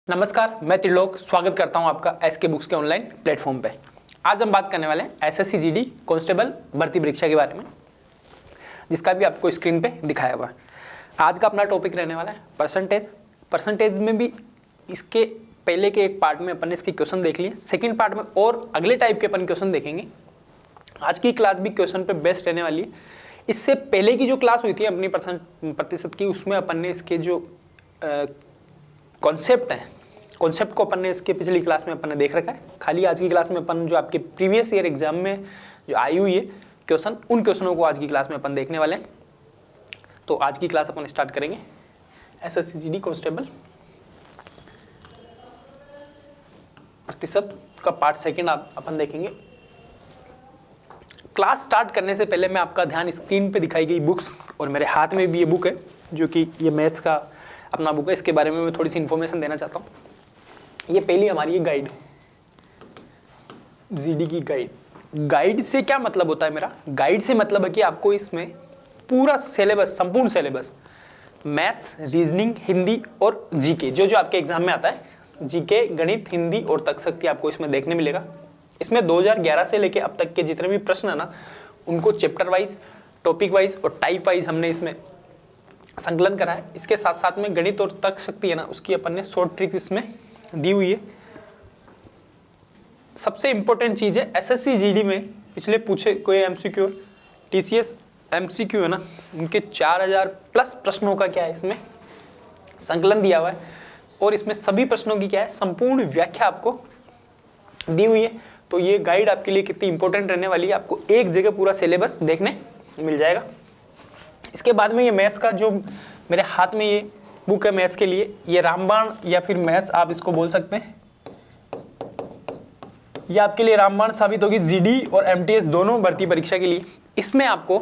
नमस्कार, मैं त्रिलोक स्वागत करता हूं आपका एसके बुक्स के ऑनलाइन प्लेटफॉर्म पे। आज हम बात करने वाले हैं एसएससी जीडी कांस्टेबल भर्ती परीक्षा के बारे में, जिसका भी आपको स्क्रीन पे दिखाया हुआ है। आज का अपना टॉपिक रहने वाला है परसेंटेज में भी इसके पहले के एक पार्ट में अपन ने इसके क्वेश्चन देख लिए, सेकेंड पार्ट में और अगले टाइप के अपन क्वेश्चन देखेंगे। आज की क्लास भी क्वेश्चन पे बेस्ट रहने वाली है। इससे पहले की जो क्लास हुई थी अपनी प्रतिशत की, उसमें अपन ने इसके जो कॉन्सेप्ट को अपन ने इसके पिछली क्लास में अपन ने देख रखा है। खाली आज की क्लास में अपन जो आपके प्रीवियस ईयर एग्जाम में जो आई हुई है क्वेश्चन, उन क्वेश्चनों को आज की क्लास में अपन देखने वाले हैं। तो आज की क्लास अपन स्टार्ट करेंगे एसएससी जीडी कांस्टेबल प्रतिशत का पार्ट सेकंड अपन देखेंगे। क्लास स्टार्ट करने से पहले मैं आपका ध्यान स्क्रीन पे दिखाई गई बुक्स, और मेरे हाथ में भी ये बुक है जो कि ये मैथ्स का अपना बुक है, इसके बारे में मैं थोड़ी सी इन्फॉर्मेशन देना चाहता हूँ। ये पहली हमारी ये गाइड, जीडी की गाइड से क्या मतलब होता है मेरा? गाइड से मतलब है कि आपको इसमें पूरा सिलेबस, संपूर्ण सिलेबस, मैथ्स, रीजनिंग, हिंदी और जीके, जो आपके एग्जाम में आता है, जीके, गणित, हिंदी और तर्क शक्ति आपको इसमें देखने मिलेगा। इसमें 2011 से लेके अब तक के जितने भी प्रश्न है ना, उनको चैप्टर वाइज, टॉपिक वाइज और टाइप वाइज हमने इसमें संकलन करा है। इसके साथ साथ में गणित और तर्क शक्ति है ना, उसकी अपन ने शॉर्ट ट्रिक इसमें दी हुई है। सबसे इंपॉर्टेंट चीज है एसएससी जीडी में पिछले पूछे कोई एमसीक्यू, टीसीएस एमसीक्यू है ना, उनके 4000 प्लस प्रश्नों का क्या है इसमें संकलन दिया हुआ है, और इसमें सभी प्रश्नों की क्या है संपूर्ण व्याख्या आपको दी हुई है। तो ये गाइड आपके लिए कितनी इंपॉर्टेंट रहने वाली है, आपको एक जगह पूरा सिलेबस देखने मिल जाएगा। इसके बाद में ये मैथ्स का जो मेरे हाथ में ये बुक है मैथ्स के लिए, ये रामबाण या फिर मैथ्स आप इसको बोल सकते हैं। ये आपके लिए रामबाण साबित होगी जीडी और एमटीएस दोनों भर्ती परीक्षा के लिए। इसमें आपको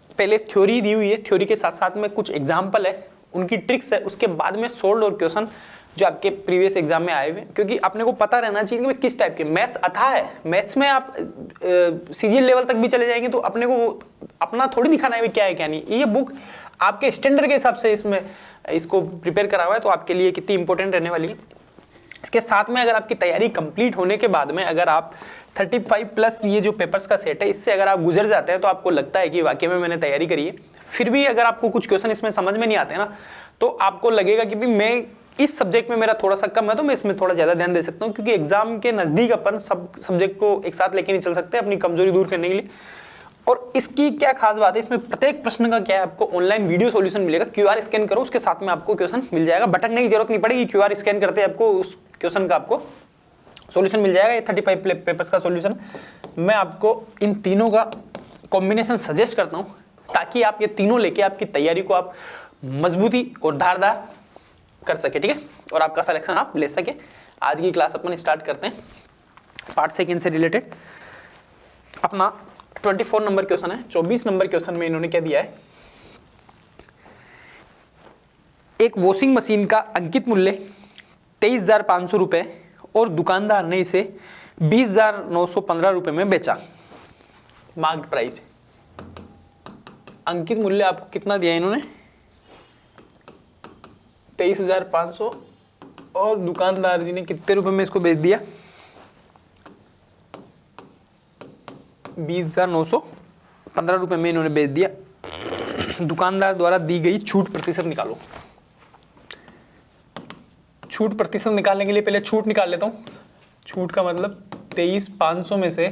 पहले थ्योरी दी हुई है, थ्योरी के साथ साथ में कुछ एग्जाम्पल है, उनकी ट्रिक्स है, उसके बाद में सोल्व और क्वेश्चन जो आपके प्रीवियस एग्जाम में आए हुए, क्योंकि अपने को पता रहना चाहिए कि किस टाइप के मैथ्स अथाह है। मैथ्स में आप सीजीएल लेवल तक भी चले जाएंगे तो अपने को अपना थोड़ी दिखाना है क्या है क्या नहीं। ये बुक आपके स्टैंडर्ड के हिसाब से इसमें इसको प्रिपेयर करा हुआ है, तो आपके लिए कितनी इंपॉर्टेंट रहने वाली है। इसके साथ में अगर आपकी तैयारी कंप्लीट होने के बाद में अगर आप 35 प्लस ये जो पेपर्स का सेट है, इससे अगर आप गुजर जाते हैं तो आपको लगता है कि वाकई में मैंने तैयारी करी है। फिर भी अगर आपको कुछ क्वेश्चन इसमें समझ में नहीं आते ना, तो आपको लगेगा कि भाई मैं इस सब्जेक्ट में मेरा थोड़ा सा कम है, तो मैं इसमें थोड़ा ज्यादा ध्यान दे सकता हूँ, क्योंकि एग्जाम के नजदीक अपन सब सब्जेक्ट को एक साथ लेके नहीं चल सकते अपनी कमजोरी दूर करने के लिए। और इसकी क्या खास बात है, इसमें प्रत्येक प्रश्न का क्या है आपको ऑनलाइन वीडियो सॉल्यूशन मिलेगा। क्यूआर स्कैन करो, उसके साथ में आपको क्वेश्चन मिल जाएगा, भटकने की जरूरत नहीं पड़ेगी। क्यूआर स्कैन करते आपको उस क्वेश्चन का आपको सॉल्यूशन मिल जाएगा। ये 35 पेपर्स का सॉल्यूशन मैं आपको इन तीनों का कॉम्बिनेशन सजेस्ट करता हूँ, ताकि आप ये तीनों लेके आपकी तैयारी को आप मजबूती और धारदार कर सके, ठीक है, और आपका सिलेक्शन आप ले सके। आज की क्लास अपन स्टार्ट करते हैं पार्ट सेकंड से रिलेटेड। अपना 24 नंबर क्वेश्चन है। 24 नंबर क्वेश्चन में इन्होंने क्या दिया है, एक वॉशिंग मशीन का अंकित मूल्य 23,500 रुपए और दुकानदार ने इसे 20,915 रुपए में बेचा। मार्क्ड प्राइस, अंकित मूल्य आपको कितना दिया इन्होंने 23,500, और दुकानदार जी ने कितने रुपए में इसको बेच दिया 20,915 रुपए में इन्होंने बेच दिया। दुकानदार द्वारा दी गई छूट प्रतिशत निकालो। छूट प्रतिशत निकालने के लिए पहले छूट निकाल लेता हूं। छूट का मतलब 23,500 में से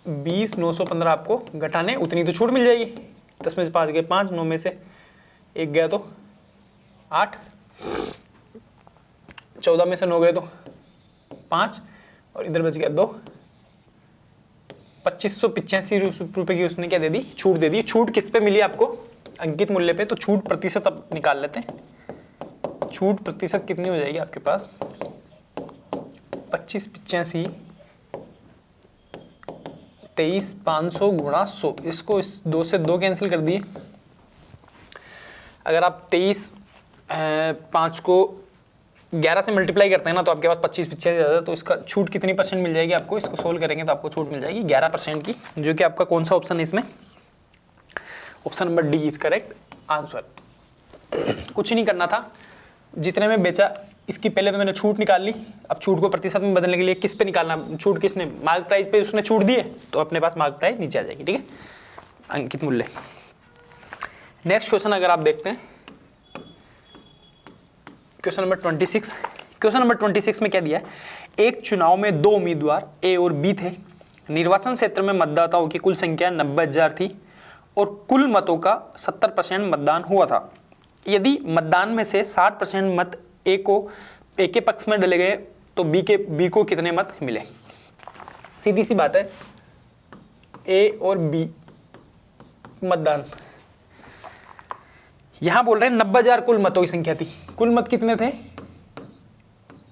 20,915 आपको घटाने, उतनी तो छूट मिल जाएगी। 10 में से 5 गए 5, 9 में से 1 गया तो 8, 14 में से 9 गए तो 5, और इधर बच गया 2। 2585 रुपए की उसने क्या दे दी, छूट दे दी। छूट किस पे मिली आपको, अंकित मूल्य पे। तो छूट प्रतिशत अब निकाल लेते हैं। छूट प्रतिशत कितनी हो जाएगी आपके पास 2585 23,500 गुणा 100, इसको इस 2 से 2 कैंसिल कर दिए। अगर आप 23,5 को 11 से मल्टीप्लाई करते हैं ना, तो आपके पास 25 ज़्यादा, तो इसका छूट कितनी परसेंट मिल जाएगी आपको, इसको सोल्व करेंगे तो आपको छूट मिल जाएगी 11% की, जो कि आपका कौन सा ऑप्शन है इसमें, option number D is correct answer. कुछ नहीं करना था, जितने में बेचा इसकी पहले तो मैंने छूट निकाल ली। अब छूट को प्रतिशत में बदलने के लिए किस पे निकालना, छूट किसने, मार्क प्राइस पे उसने छूट दी है तो अपने पास मार्क प्राइस नीचे आ जाएगी, ठीक है, अंकित मूल्य। नेक्स्ट क्वेश्चन अगर आप देखते हैं क्वेश्चन नंबर 26। क्वेश्चन नंबर 26 में क्या दिया है, एक चुनाव में दो उम्मीदवार ए और बी थे। निर्वाचन क्षेत्र में मतदाताओं की कुल संख्या 90,000 थी और कुल मतों का 70% मतदान हुआ था। यदि मतदान में से 60% मत ए के पक्ष में डले गए तो बी को कितने मत मिले। सीधी सी बात है, ए और बी मतदान, यहां बोल रहे हैं 90,000 कुल मतों की संख्या थी। कुल मत कितने थे,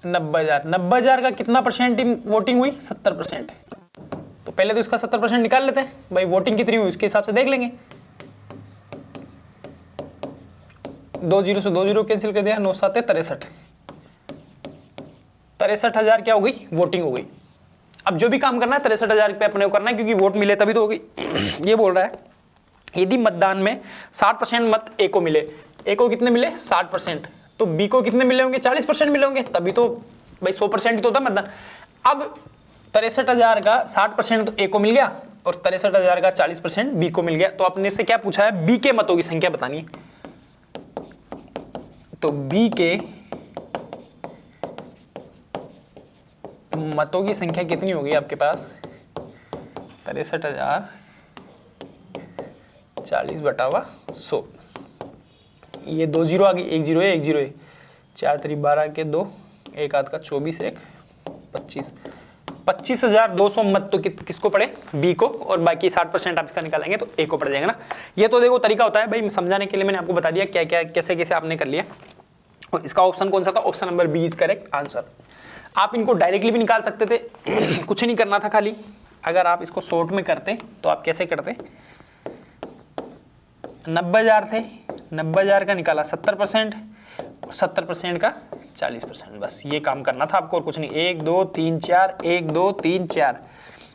90,000। 90,000 का कितना परसेंट वोटिंग हुई, 70%। तो पहले तो इसका 70% निकाल लेते हैं भाई, वोटिंग कितनी हुई उसके हिसाब से देख लेंगे। 2 0 से 2 0 कैंसिल कर दिया, 9 7 63। 63,000 क्या हो गई, वोटिंग हो गई। अब जो भी काम करना है 63,000 पे अपने को करना है, क्योंकि वोट मिले तभी तो होगी। ये बोल रहा है यदि मतदान में 60% मत ए को मिले, ए को कितने मिले 60%, तो बी को कितने मिले होंगे 40% मिले होंगे, तभी तो भाई 100% ही तो होता मतदान। अब 63,000 का 60% तो ए को मिल गया और 63,000 का 40% बी को मिल गया। तो आपने से क्या पूछा है, बी के मतों की संख्या बतानी है। तो बी के मतों की संख्या कितनी होगी आपके पास, 63,000 40/100। ये 2 0 आ गई, 1 0 है 1 0 है, 4 3 12 के 2, 1 आध का 24 1 25। 25,200 मत तो किसको पड़े, बी को, और बाकी 60% आप इसका निकालेंगे तो ए को पड़ जाएगा ना। ये तो देखो तरीका होता है भाई, समझाने के लिए मैंने आपको बता दिया क्या क्या कैसे कैसे आपने कर लिया। और इसका ऑप्शन कौन सा था, option number b is correct answer. आप इनको डायरेक्टली भी निकाल सकते थे, कुछ नहीं करना था खाली। अगर आप इसको शॉर्ट में करते तो आप कैसे करते, 90,000 थे, 90,000 का निकाला 70%, 70% का 40%, बस ये काम करना था आपको और कुछ नहीं। 1 2 3 4, 1 2 3 4।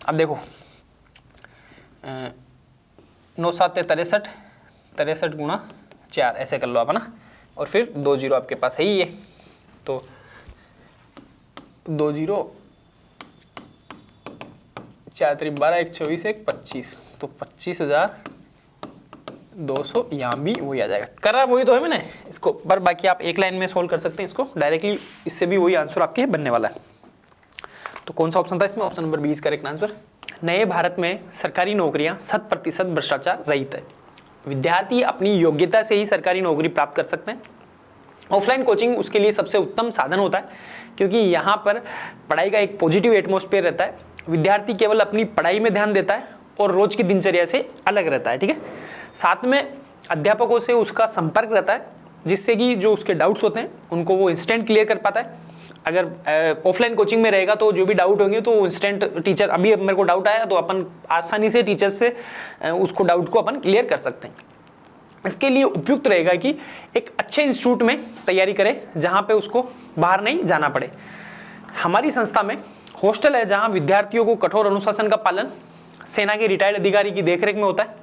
अब देखो 9 7 63, 63 गुणा 4 ऐसे कर लो आप, है ना, और फिर 2 0 आपके पास है ही ये, तो 2 0 4 3 12 1 24 1 25, तो 25,200 यहाँ भी वही आ जाएगा। करा वही तो है मैंने इसको, पर बाकी आप एक लाइन में सोल्व कर सकते हैं इसको डायरेक्टली, इससे भी वही आंसर आपके बनने वाला है। तो कौन सा ऑप्शन था इसमें, ऑप्शन नंबर 20 करेक्ट आंसर। नए भारत में सरकारी नौकरियां 100% भ्रष्टाचार रहित है। विद्यार्थी अपनी योग्यता से ही सरकारी नौकरी प्राप्त कर सकते हैं। ऑफलाइन कोचिंग उसके लिए सबसे उत्तम साधन होता है, क्योंकि यहाँ पर पढ़ाई का एक पॉजिटिव एटमॉस्फेयर रहता है। विद्यार्थी केवल अपनी पढ़ाई में ध्यान देता है और रोज की दिनचर्या से अलग रहता है, ठीक है। साथ में अध्यापकों से उसका संपर्क रहता है, जिससे कि जो उसके डाउट्स होते हैं उनको वो इंस्टेंट क्लियर कर पाता है। अगर ऑफलाइन कोचिंग में रहेगा तो जो भी डाउट होंगे तो इंस्टेंट टीचर, अभी मेरे को डाउट आया तो अपन आसानी से टीचर से उसको डाउट को अपन क्लियर कर सकते हैं। इसके लिए उपयुक्त रहेगा कि एक अच्छे इंस्टीट्यूट में तैयारी करे जहाँ पे उसको बाहर नहीं जाना पड़े। हमारी संस्था में हॉस्टल है जहाँ विद्यार्थियों को कठोर अनुशासन का पालन सेना के रिटायर्ड अधिकारी की देखरेख में होता है,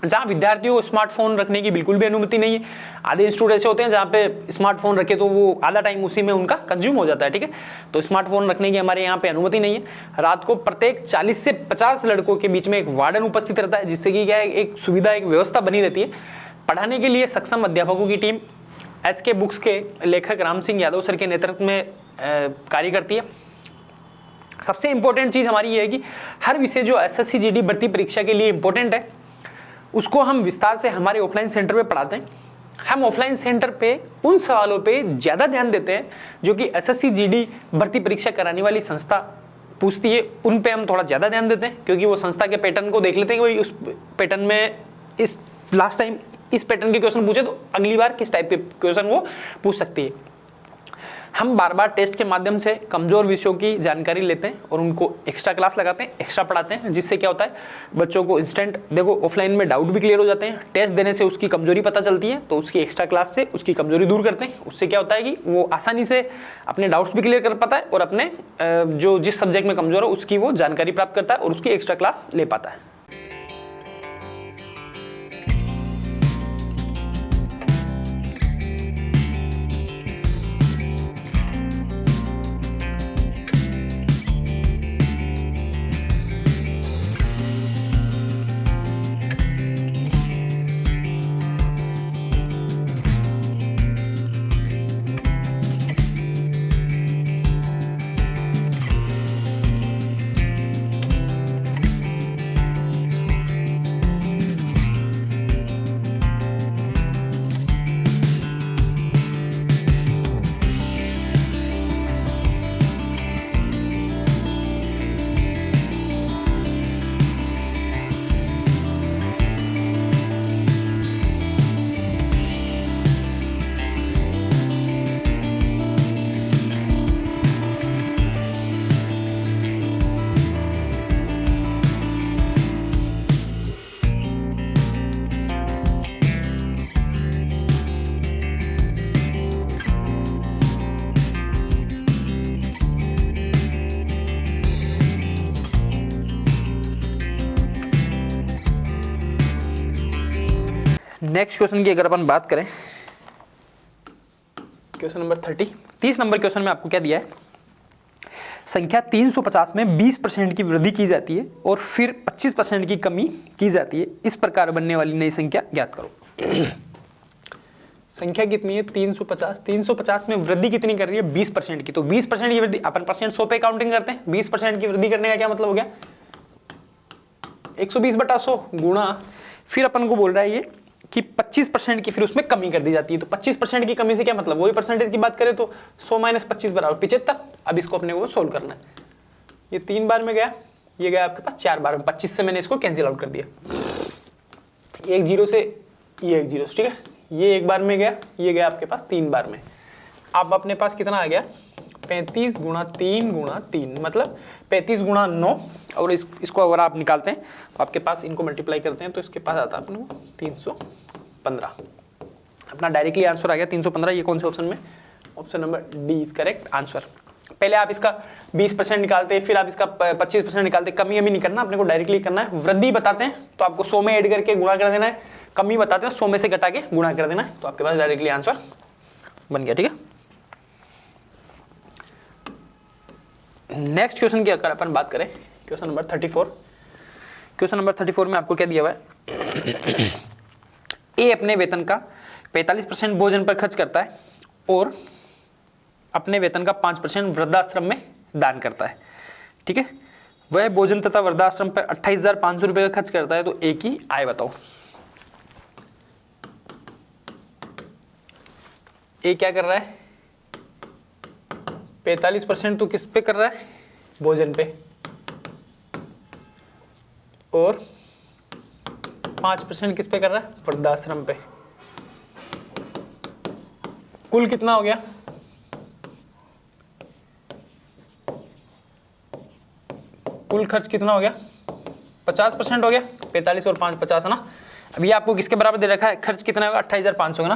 जहाँ विद्यार्थियों को स्मार्टफोन रखने की बिल्कुल भी अनुमति नहीं है। आधे इंस्टीट्यूट ऐसे होते हैं जहाँ पे स्मार्टफोन रखे तो वो आधा टाइम उसी में उनका कंज्यूम हो जाता है, ठीक है। तो स्मार्टफोन रखने की हमारे यहाँ पे अनुमति नहीं है। रात को प्रत्येक 40 से 50 लड़कों के बीच में एक वार्डन उपस्थित रहता है, जिससे कि क्या है, एक सुविधा, एक व्यवस्था बनी रहती है। पढ़ाने के लिए सक्षम अध्यापकों की टीम SK बुक्स के लेखक राम सिंह यादव सर के नेतृत्व में कार्य करती है। सबसे इंपॉर्टेंट चीज़ हमारी ये है कि हर विषय जो SSC GD भर्ती परीक्षा के लिए इंपॉर्टेंट है उसको हम विस्तार से हमारे ऑफलाइन सेंटर पे पढ़ाते हैं। हम ऑफलाइन सेंटर पे उन सवालों पे ज़्यादा ध्यान देते हैं जो कि SSC GD भर्ती परीक्षा कराने वाली संस्था पूछती है, उन पे हम थोड़ा ज़्यादा ध्यान देते हैं, क्योंकि वो संस्था के पैटर्न को देख लेते हैं कि भाई उस पैटर्न में इस लास्ट टाइम इस पैटर्न के क्वेश्चन पूछे तो अगली बार किस टाइप के क्वेश्चन वो पूछ सकती है। हम बार बार टेस्ट के माध्यम से कमज़ोर विषयों की जानकारी लेते हैं और उनको एक्स्ट्रा क्लास लगाते हैं, एक्स्ट्रा पढ़ाते हैं, जिससे क्या होता है बच्चों को इंस्टेंट, देखो ऑफलाइन में डाउट भी क्लियर हो जाते हैं, टेस्ट देने से उसकी कमजोरी पता चलती है, तो उसकी एक्स्ट्रा क्लास से उसकी कमजोरी दूर करते हैं। उससे क्या होता है कि वो आसानी से अपने डाउट्स भी क्लियर कर पाता है और अपने जो जिस सब्जेक्ट में कमजोर है उसकी वो जानकारी प्राप्त करता है और उसकी एक्स्ट्रा क्लास ले पाता है। नेक्स्ट क्वेश्चन की अगर अपन बात करें, क्वेश्चन नंबर 30 नंबर क्वेश्चन में आपको क्या दिया है, संख्या 350 में 20% की वृद्धि की जाती है और फिर 25% की कमी की जाती है, इस प्रकार बनने वाली नई संख्या ज्ञात करो। संख्या कितनी है 350 में वृद्धि कितनी कर रही है 20% की, तो 20% की वृद्धि, अपन परसेंट 100 पे काउंटिंग करते हैं, 20% की वृद्धि करने का क्या मतलब हो गया 120/100 गुणा, फिर अपन को बोल रहा है ये कि 25% की फिर उसमें कमी कर दी जाती है, तो 25% की कमी से क्या मतलब, वही परसेंटेज की बात करें तो 100 - 25 = 75। अब इसको अपने को सोल्व करना है, ये 3 बार में गया, ये गया आपके पास 4 बार में, 25 से मैंने इसको कैंसिल आउट कर दिया, एक 0 से ये एक 0, ठीक है, ये 1 बार में गया, ये गया आपके पास 3 बार में। अब अपने पास कितना आ गया 35 × 3 × 3 मतलब 35 × 9, और इसको अगर आप निकालते हैं तो आपके पास इनको मल्टीप्लाई करते हैं तो इसके पास आता है अपने को 315। अपना डायरेक्टली आंसर आ गया 315। ये कौन से ऑप्शन में, option number D is correct answer. पहले आप इसका 20% निकालते, फिर आप इसका 25% निकालते, कमी नहीं करना, अपने को डायरेक्टली करना है। वृद्धि बताते हैं तो आपको 100 में ऐड करके गुणा कर देना है, कमी बताते हैं 100 में से घटा के गुणा कर देना है, तो आपके पास डायरेक्टली आंसर बन गया, ठीक है। नेक्स्ट क्वेश्चन की अगर अपन बात करें, क्वेश्चन नंबर 34, क्वेश्चन नंबर 34 में आपको क्या दिया हुआ है, ए अपने वेतन का 45% भोजन पर खर्च करता है और अपने वेतन का 5% वृद्धाश्रम में दान करता है, ठीक है। वह भोजन तथा वृद्धाश्रम पर 28,500 रुपये का खर्च करता है, तो ए की आय बताओ। ए क्या कर रहा है 45% तो किस पे कर रहा है, भोजन पे, और 5% किस पे कर रहा है, वृद्धाश्रम पे। कुल कितना हो गया, कुल खर्च कितना हो गया 50% हो गया, 45 और 5 50 है ना। अभी आपको किसके बराबर दे रखा है, खर्च कितना होगा 28,500 है ना,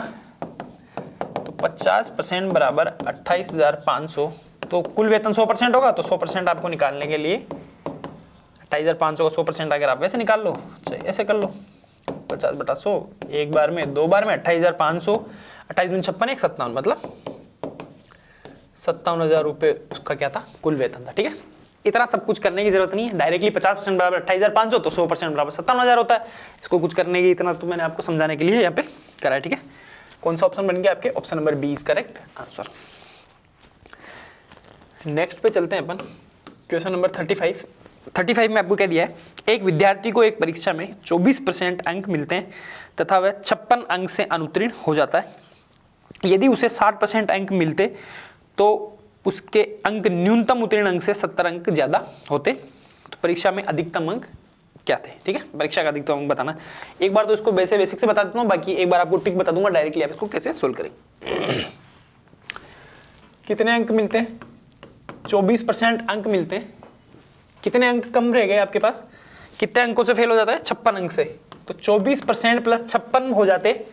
तो 50% बराबर 28,500, तो कुल वेतन 100% होगा, तो 100% आपको निकालने के लिए 28,500 का 100% अगर आप वैसे निकाल लो, चाहे ऐसे कर लो, 50/100, एक बार में, 2 बार में 28,500, 28 दूनी 56, 57, मतलब 57,000 रुपये उसका क्या था, कुल वेतन था, ठीक है। इतना सब कुछ करने की जरूरत नहीं है, डायरेक्टली 50% बराबर 28,500, तो 100% बराबर 57,000 होता है। इसको कुछ करने की, इतना तो मैंने आपको समझाने के लिए यहाँ पे करा है, ठीक है। कौन सा ऑप्शन बन गया आपके, option number b is correct answer. Next पे चलते हैं अपन, क्वेश्चन नंबर 35 में आपको क्या दिया है, एक विद्यार्थी को एक परीक्षा में 24% अंक मिलते हैं तथा वह 56 अंक से अनुत्तीर्ण हो जाता है। यदि उसे 60% अंक मिलते तो उसके अंक न्यूनतम उत्तीर्ण अंक से 70 अंक ज्यादा होते, तो परीक्षा में अधिकतम अंक क्या थे, ठीक है। परीक्षा का अधिकतम अंक बताना। एक बार तो इसको बेसिक से बता देता हूँ, बाकी एक बार आपको ट्रिक बता दूंगा, डायरेक्टली आप इसको कैसे सोल्व करेंगे। कितने अंक मिलते हैं, 24% अंक मिलते हैं, कितने अंक कम रह गए आपके पास, कितने अंकों से फेल हो जाता है, 56 अंक से, तो 24% प्लस 56 हो जाते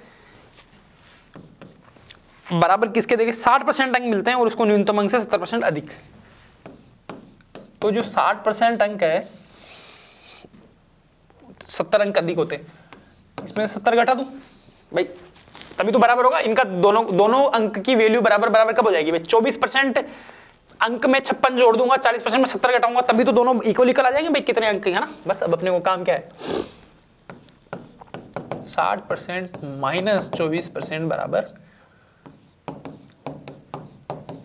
बराबर किसके, देखिए 60% अंक मिलते हैं और उसको न्यूनतम अंक से 70% अधिक, तो जो 60% अंक है 70 अंक अधिक होते हैं, इसमें 70 घटा दूं भाई, तभी तो बराबर होगा इनका, दोनों अंक की वैल्यू बराबर कब हो जाएगी भाई, 24% अंक में 56 जोड़ दूंगा, 40% में 70 घटाऊंगा, तभी तो दोनों इक्वल आ जाएंगे भाई, कितने अंक है ना। बस अब अपने को काम क्या है, 60% माइनस 24% बराबर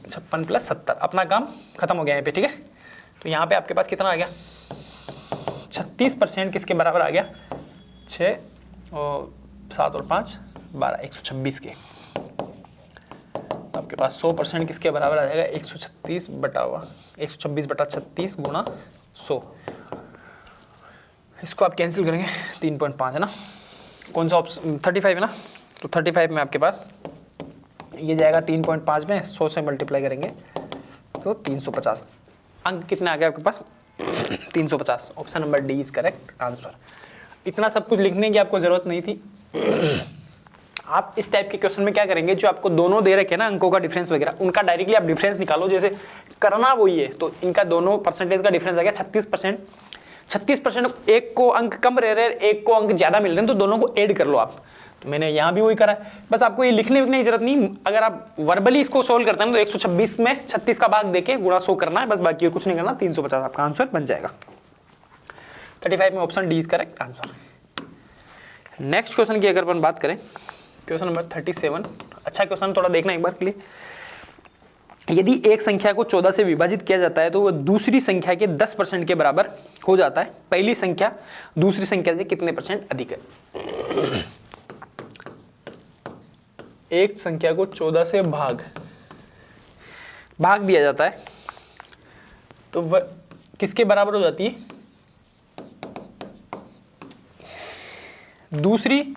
56 प्लस 70, अपना काम खत्म हो गया यहाँ पे, ठीक है। तो यहाँ पे आपके पास कितना आ गया, 36% किसके बराबर आ गया, 6 और 7 और 5 12, 126 के, तो आपके पास 100% किसके बराबर आ जाएगा, 126/36 गुणा 100, इसको आप कैंसिल करेंगे 3.5 है ना। कौन सा ऑप्शन 35 है ना, तो 35 में आपके पास ये जाएगा 3.5 में 100 से मल्टीप्लाई करेंगे तो 350, अंक कितने आ गए आपके पास 350, option number D is correct answer. इतना सब कुछ लिखने की आपको जरूरत नहीं थी। आप इस टाइप के क्वेश्चन में क्या करेंगे, जो आपको दोनों दे रखे ना अंकों का डिफरेंस वगैरह, उनका डायरेक्टली आप डिफरेंस निकालो, जैसे करना वही है, तो इनका दोनों परसेंटेज का डिफरेंस आ गया 36%, एक को अंक कम रह रहे हैं, एक को अंक ज्यादा मिल रहे हैं, तो दोनों को ऐड कर लो आप, तो मैंने यहाँ भी वही करा है, बस आपको ये लिखने विखने की जरूरत नहीं। अगर आप वर्बली इसको सोल्व करते हैं तो 126 में 36 का भाग देके गुणा 100 करना है, बस बाकी कुछ नहीं करना। 350 आपका आंसर बन जाएगा। 35 में option D is correct answer. Next question की अगर अपन बात करें, क्वेश्चन नंबर 37, अच्छा क्वेश्चन थोड़ा देखना एक बार के लिए। यदि एक संख्या को 14 से विभाजित किया जाता है तो वह दूसरी संख्या के 10% के बराबर हो जाता है। पहली संख्या दूसरी संख्या से कितने % अधिक है? एक संख्या को 14 से भाग दिया जाता है तो वह किसके बराबर हो जाती है? दूसरी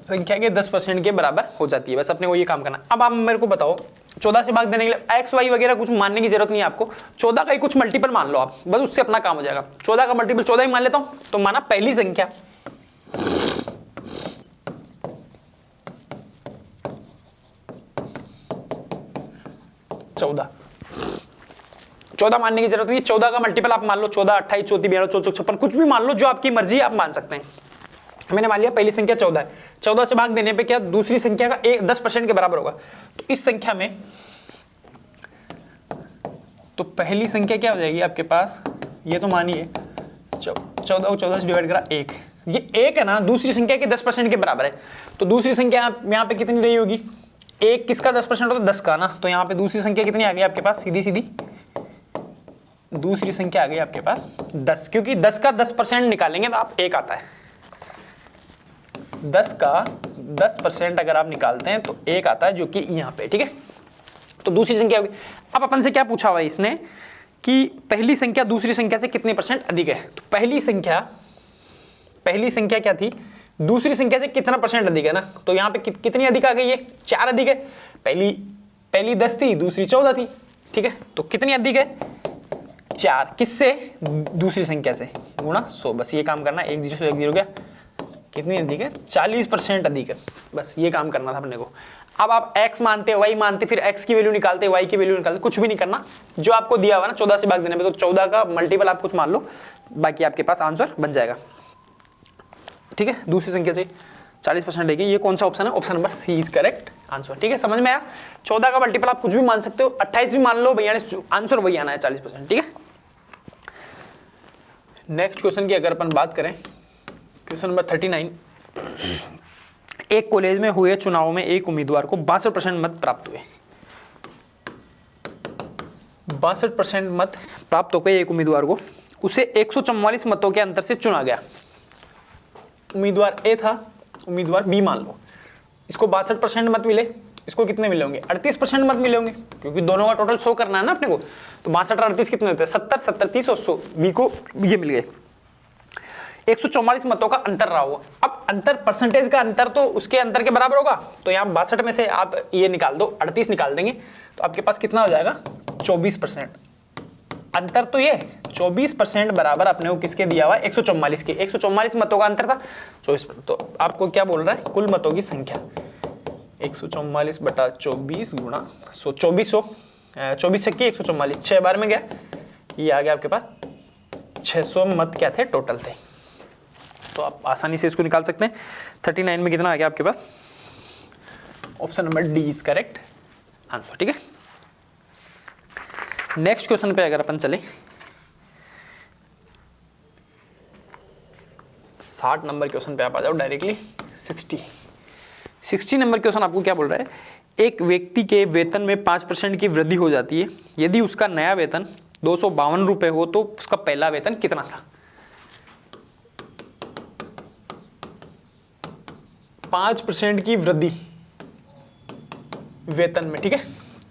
संख्या के 10% के बराबर हो जाती है। बस अपने को ये काम करना। अब आप मेरे को बताओ, 14 से भाग देने के लिए एक्स वाई वगैरह कुछ मानने की जरूरत नहीं है आपको। 14 का ही कुछ मल्टीपल मान लो आप, बस उससे अपना काम हो जाएगा। 14 का मल्टीपल 14 ही मान लेता हूं, तो माना पहली संख्या 14 मानने की जरूरत नहीं। 14 का मल्टीपल आप मान लो 14, 28, 34, 42, 54, 56 कुछ भी मान लो, जो आपकी मर्जी आप मान सकते हैं। मैंने मान लिया पहली संख्या 14 है। 14 से भाग देने पे क्या दूसरी संख्या का 10% के बराबर होगा। तो इस संख्या में तो पहली संख्या क्या हो जाएगी आपके पास, ये तो मानिए 14 को 14 से डिवाइड करा 1, ये 1 है ना, दूसरी संख्या के 10% के बराबर है। तो दूसरी संख्या यहाँ पे कितनी रही होगी? 1 किसका 10% होता है? 10 का ना। तो यहाँ पे दूसरी संख्या कितनी आ गई आपके पास? सीधी सीधी दूसरी संख्या आ गई आपके पास 10, क्योंकि 10 का 10% निकालेंगे तो आप 1 आता है। 10 का 10% अगर आप निकालते हैं तो 1 आता है, जो कि यहाँ पे, ठीक है। तो दूसरी संख्या होगी। अब अपन से क्या पूछा हुआ है इसने कि पहली संख्या दूसरी संख्या से कितने % अधिक है। तो पहली संख्या क्या थी? दूसरी संख्या से कितना % अधिक है ना। तो यहाँ पे कितनी अधिक आ गई है? 4 अधिक है। पहली 10 थी, दूसरी 14 थी, ठीक है। तो कितनी अधिक है? 4। किससे? दूसरी संख्या से, गुणा 100। बस ये काम करना, 1 0 से 1 0 गया। कितनी अधिक है? 40% अधिक है। बस ये काम करना था अपने को। अब आप x मानते, y मानते, फिर x की वैल्यू निकालते, y की वैल्यू निकालते, कुछ भी नहीं करना। जो आपको दिया हुआ ना 14 से भाग देने पे, तो 14 का मल्टीपल आप कुछ मान लो, बाकी आपके पास आंसर बन जाएगा, ठीक है। दूसरी संख्या से 40% लेके, ये कौन सा ऑप्शन है? Option number C is correct answer, ठीक है। समझ में आया? 14 का मल्टीपल आप कुछ भी मान सकते हो, 28 भी मान लो भैया, आंसर वही आना है 40%, ठीक है। नेक्स्ट क्वेश्चन की अगर अपन बात करें, क्वेश्चन नंबर 39, एक कॉलेज में हुए चुनाव में एक उम्मीदवार को 62% मत प्राप्त हुए। 62% मत प्राप्त होकर एक उम्मीदवार को उसे 144 मतों के अंतर से चुना गया। उम्मीदवार ए था, उम्मीदवार बी मान लो। इसको 62% मत मिले, इसको कितने मिले होंगे? 38% मत मिले होंगे, क्योंकि दोनों का टोटल 100 करना है ना अपने को। तो 62 और 38 कितने होते हैं? 70, 70, 30 और 100। बी को ये मिल गए। 144 मतों का अंतर रहा हुआ। अब अंतर, परसेंटेज का अंतर तो उसके अंतर के बराबर होगा। तो यहाँ 62 में से आप ये निकाल दो, 38 निकाल देंगे, तो आपके पास कितना हो जाएगा? 24%। अंतर तो ये 24% बराबर अपने को किसके दिया हुआ है? 144 के। 144 मतों का अंतर था 24%। तो आपको क्या बोल रहा है? कुल मतों की संख्या 144/24 गुणा 100, 2400, 24 छक्के 144, 6 बार में गया, ये आ गया आपके पास 600 मत क्या थे? टोटल थे। तो आप आसानी से इसको निकाल सकते हैं। 39 में कितना आ गया आपके पास? Option number D is correct answer, ठीक है। नेक्स्ट क्वेश्चन पे अगर अपन चले, 60 नंबर क्वेश्चन पे आप आ जाओ डायरेक्टली। 60 नंबर क्वेश्चन आपको क्या बोल रहा है? एक व्यक्ति के वेतन में 5% की वृद्धि हो जाती है। यदि उसका नया वेतन 252 रुपए हो तो उसका पहला वेतन कितना था? 5% की वृद्धि वेतन में, ठीक है।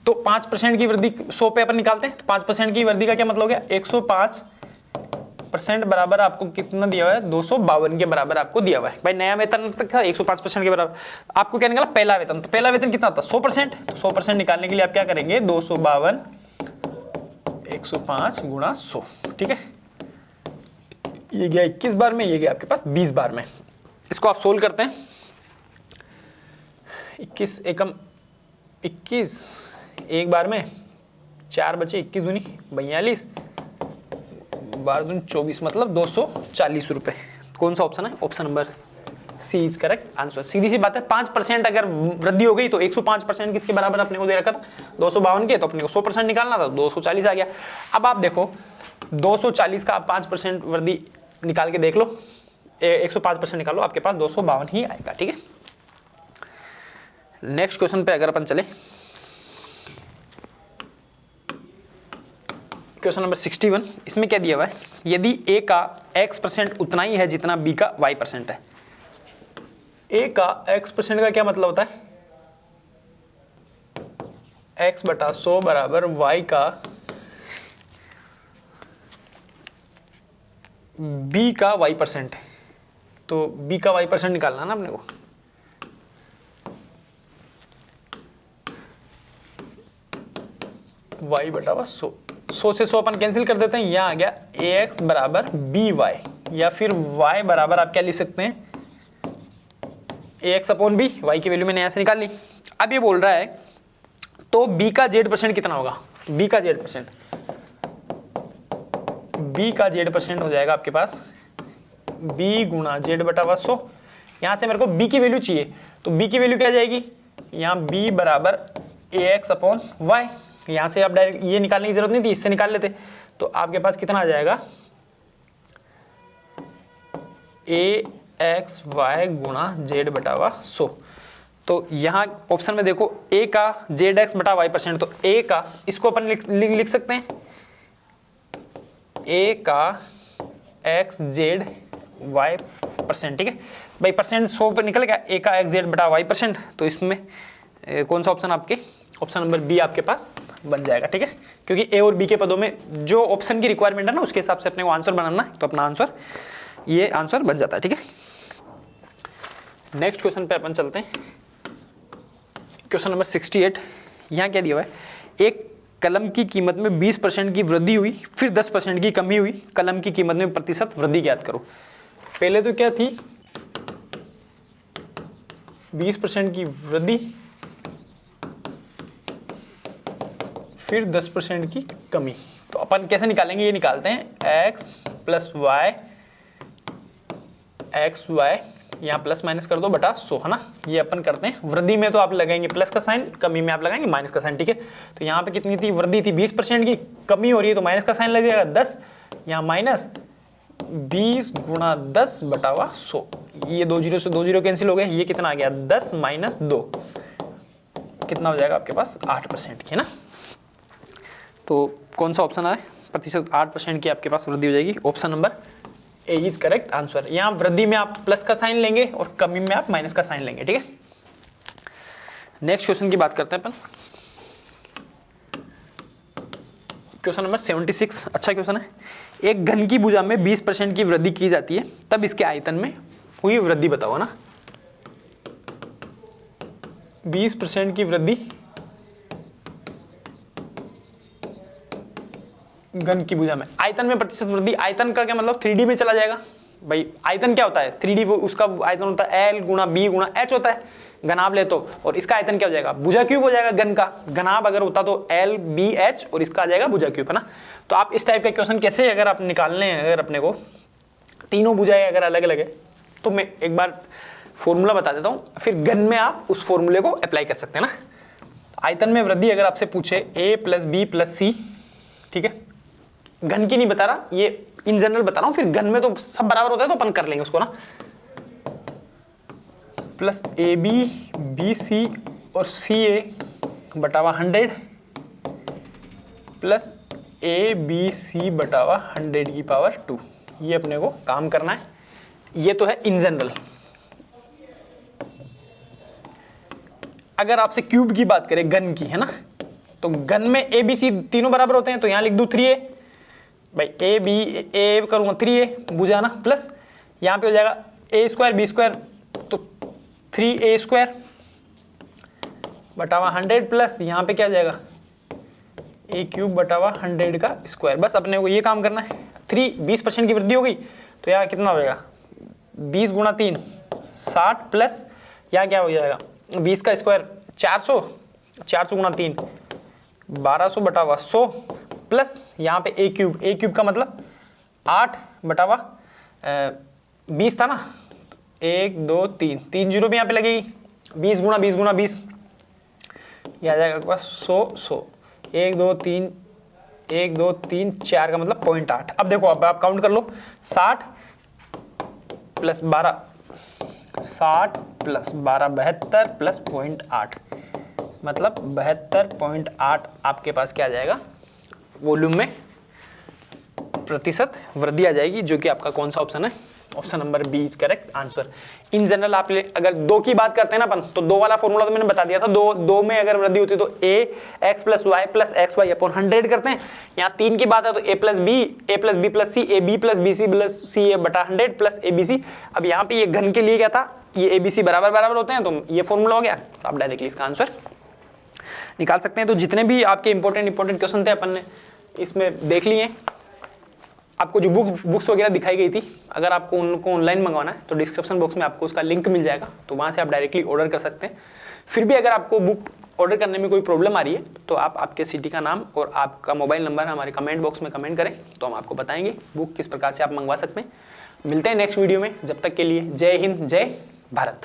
तो 5% की वृद्धि 100 पे अपन निकालते हैं। तो 5% की वृद्धि का क्या मतलब हो गया? 105% बराबर आपको कितना दिया हुआ है? 252 के बराबर आपको दिया हुआ है। भाई नया वेतन तक था 105% के बराबर। आपको क्या निकाला? पहला वेतन। तो पहला वेतन कितना था? 100%। तो 100% निकालने के लिए आप क्या करेंगे? 252 105 गुणा 100, ठीक है। ये गया 21 बार में, ये गया आपके पास 20 बार में। इसको आप सोल्व करते हैं। 21 एकम 21, एक बार में 4 बचे, 21 दूनी 42, 12 दूनी 24, मतलब 240 रुपए। कौन सा ऑप्शन है? Option number C is correct answer. सीधी सी बात है, 5% अगर वृद्धि हो गई तो 105% किसके बराबर अपने को दे रखा था? 252 के, तो अपने को 100% निकालना था, 240 आ गया। अब आप देखो 240 का आप 5% वृद्धि निकाल के देख लो, 105% निकालो, आपके पास 252 ही आएगा। ठीक है, नेक्स्ट क्वेश्चन पे अगर अपन चले, क्वेश्चन नंबर 61, इसमें क्या दिया हुआ है? यदि a का x% उतना ही है जितना b का y% है। a का x% का क्या मतलब होता है? x बटा 100 बराबर y का b का y%। तो b का y% निकालना ना अपने को। y बटा 100, 100 से 100 अपन कैंसिल कर देते हैं, यहाँ आ गया ax बराबर by, या फिर y बराबर आप क्या लिख सकते हैं? ax अपॉन b, y की वैल्यू मैंने यहाँ से निकाल ली। अब ये बोल रहा है तो b का z% कितना होगा? b का z%, b का z% हो जाएगा आपके पास b गुणा z बटा 100। यहाँ से मेरे को b की वैल्यू चाहिए, तो b की वैल्यू क्या जाएगी? यहाँ b बराबर ax अपॉन y। यहाँ से आप डायरेक्ट ये निकालने की जरूरत नहीं थी, इससे निकाल लेते। तो आपके पास कितना आ जाएगा? ax y गुणा z बटा 100। तो यहाँ ऑप्शन में देखो a का zx बटा y%, तो a का इसको अपन लिख सकते हैं a का x z y%। ठीक है भाई, परसेंट 100 पर निकल गया, a का x z बटा y%। तो इसमें कौन सा ऑप्शन आपके? ऑप्शन नंबर बी आपके पास बन जाएगा। ठीक है, क्योंकि ए और बी के पदों में जो ऑप्शन की रिक्वायरमेंट है ना, उसके हिसाब से अपने को आंसर बनाना है, तो अपना आंसर ये आंसर बन जाता है। ठीक है, नेक्स्ट क्वेश्चन पे अपन चलते हैं। क्वेश्चन नंबर 68, यहाँ क्या दिया हुआ है? एक कलम की कीमत में 20% की वृद्धि हुई, फिर 10% की कमी हुई, कलम की कीमत में प्रतिशत वृद्धि ज्ञात करो। पहले तो क्या थी? 20% की वृद्धि, फिर 10% की कमी। तो अपन कैसे निकालेंगे? ये निकालते हैं x plus y, x y यहाँ प्लस माइनस कर दो बटा 100, है ना। ये अपन करते हैं। वृद्धि में तो आप लगाएंगे प्लस का साइन, कमी में आप लगाएंगे माइनस का साइन। ठीक है, तो यहाँ पे कितनी थी? वृद्धि थी 20% की, कमी हो रही है तो माइनस का साइन लगेगा 10, यहाँ माइनस 20 गुणा 10 बटा 100। ये 2 जीरो से 2 जीरो कैंसिल हो गए, ये कितना आ गया? 10 माइनस 2, कितना हो जाएगा आपके पास? 8% की, है ना। तो कौन सा ऑप्शन है? प्रतिशत 8% की आपके पास वृद्धि हो जाएगी। Option number A is correct answer. यहाँ वृद्धि में आप प्लस का साइन लेंगे और कमी में आप माइनस का साइन लेंगे। ठीक है, नेक्स्ट क्वेश्चन की बात करते हैं अपन। क्वेश्चन नंबर 76, अच्छा क्वेश्चन है। एक घन की भुजा में 20% की वृद्धि की जाती है, तब इसके आयतन में हुई वृद्धि बताओ ना। 20% की वृद्धि घन की भुजा में, आयतन में प्रतिशत वृद्धि। आयतन का क्या मतलब? 3D में चला जाएगा भाई। आयतन क्या होता है? 3D, वो उसका आयतन होता है L गुणा B गुणा H होता है, घनाभ ले तो। और इसका आयतन क्या हो जाएगा? भुजा क्यूब हो जाएगा। घन का घनाभ अगर होता तो L B H, और इसका आ जाएगा भुजा क्यूब, है ना। तो आप इस टाइप का क्वेश्चन कैसे अगर आप निकालने हैं, अगर अपने को तीनों भुजाएं अगर अलग अलग है, तो मैं एक बार फॉर्मूला बता देता हूँ, फिर घन में आप उस फॉर्मूले को अप्लाई कर सकते हैं ना। आयतन में वृद्धि अगर आपसे पूछे A plus B plus C, ठीक है, घन की नहीं बता रहा, ये इन जनरल बता रहा हूं। फिर घन में तो सब बराबर होता है तो अपन कर लेंगे उसको ना। प्लस AB BC और CA बटावा 100 प्लस ABC बटावा 100 की पावर 2। ये अपने को काम करना है। ये तो है इन जनरल। अगर आपसे क्यूब की बात करें, घन की, है ना, तो घन में ABC तीनों बराबर होते हैं, तो यहां लिख दूं 3A भाई। A करूंगा 3A भुजा ना, प्लस यहाँ पे हो जाएगा A स्क्वायर B स्क्वायर, तो 3A स्क्वायर बटावा 100 प्लस यहाँ पे क्या हो जाएगा? A क्यूब बटावा 100 का स्क्वायर। बस अपने को ये काम करना है। 20% की वृद्धि हो गई, तो यहाँ कितना हो जाएगा? 20 गुणा 3 60 प्लस यहाँ क्या हो जाएगा? 20 का स्क्वायर 400, 400 गुणा 3 1200 बटावा 100 प्लस यहाँ पे A क्यूब का मतलब 8 बटावा 20 था ना, 1 2 3, 3 जीरो भी यहाँ पे लगेगी, 20 गुणा 20 गुणा 20, ये आ जाएगा आपके पास 100, 1 2 3, 1 2 3 4 का मतलब 0.8। अब देखो अब आप काउंट कर लो, 60 प्लस 12, 60 प्लस 12 72 प्लस 0.8, मतलब 72.8 आपके पास क्या आ जाएगा, वॉल्यूम में प्रतिशत वृद्धि आ जाएगी, जो कि आपका कौन सा ऑप्शन है, option number b is correct answer. In general आप अगर 2 की बात करते हैं ना अपन, तो 2 वाला फॉर्मूला तो मैंने बता दिया था, 2 में अगर वृद्धि होती है तो a x plus y plus x y upon 100 करते हैं। यहाँ 3 की बात है तो a plus b plus c, a b plus b c plus c बटा 100 प्लस ए बी सी। अब यहाँ पे ये घन के लिए क्या था, ये ए बी सी बराबर बराबर होते हैं, तो ये फॉर्मूला हो गया, तो आप डायरेक्टली इसका आंसर निकाल सकते हैं। तो जितने भी आपके इंपॉर्टेंट क्वेश्चन थे अपन ने इसमें देख लिए। आपको जो बुक्स वगैरह दिखाई गई थी, अगर आपको उनको ऑनलाइन मंगवाना है तो डिस्क्रिप्शन बॉक्स में आपको उसका लिंक मिल जाएगा, तो वहाँ से आप डायरेक्टली ऑर्डर कर सकते हैं। फिर भी अगर आपको बुक ऑर्डर करने में कोई प्रॉब्लम आ रही है तो आप आपके सिटी का नाम और आपका मोबाइल नंबर हमारे कमेंट बॉक्स में कमेंट करें, तो हम आपको बताएंगे बुक किस प्रकार से आप मंगवा सकते हैं। मिलते हैं नेक्स्ट वीडियो में, जब तक के लिए जय हिंद जय भारत।